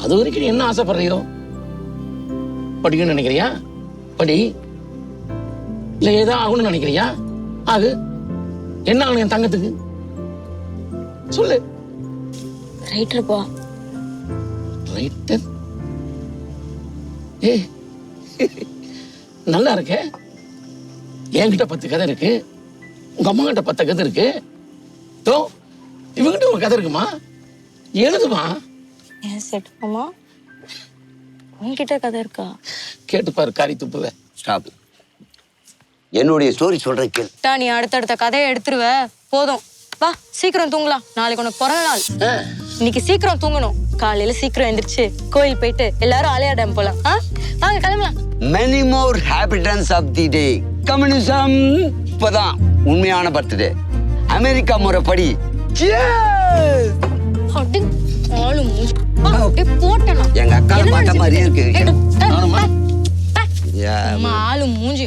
அது வரைக்கும் நீ என்ன ஆசைப்படுறியோ? படிக்கணும்னு நினைக்கிறியா? படி. இல்ல ஏதோ ஆகணும்னு நினைக்கிறியா? ஆகு. என்ன ஆகணும் என் தங்கத்துக்கு சொல்லு. ரைட்டர்ப்பா. ரைட்டர்? ஏ நல்லா இருக்க. என்கிட்ட 10 கதை இருக்கு, உங்க அம்மா கிட்ட 10 கதை இருக்கு, இவங்கிட்ட ஒரு கதை இருக்குமா? எழுதுமா. ஏன் செட் மாமா உன்கிட்ட கதை இருக்கா? கேட்டுப்பாரு காரி துப்புவ. ஸ்டாப். என்னுடைய ஸ்டோரி சொல்றேன் கேள். நீ அடுத்தடுத்த கதையை எடுத்துருவ. போதும் வா, சீக்கிரம் தூங்கலாம். நாளைக்கு உனக்கு பிறந்த நாள். இன்னைக்கு சீக்கிரம் தூங்கணும். காலையில சீக்கிரம் எந்திரிச்சு கோயில் போயிட்டு எல்லாரும் ஆலியா டேம் போலாம். வாங்க கிளம்பலாம். Many more happiness of the day. Communism இப்பதான் உண்மையான பர்த்டே. அமெரிக்கா முறைப்படி எங்க அக்கா பார்த்த மாதிரியே இருக்கு. ஆளு மூஞ்சி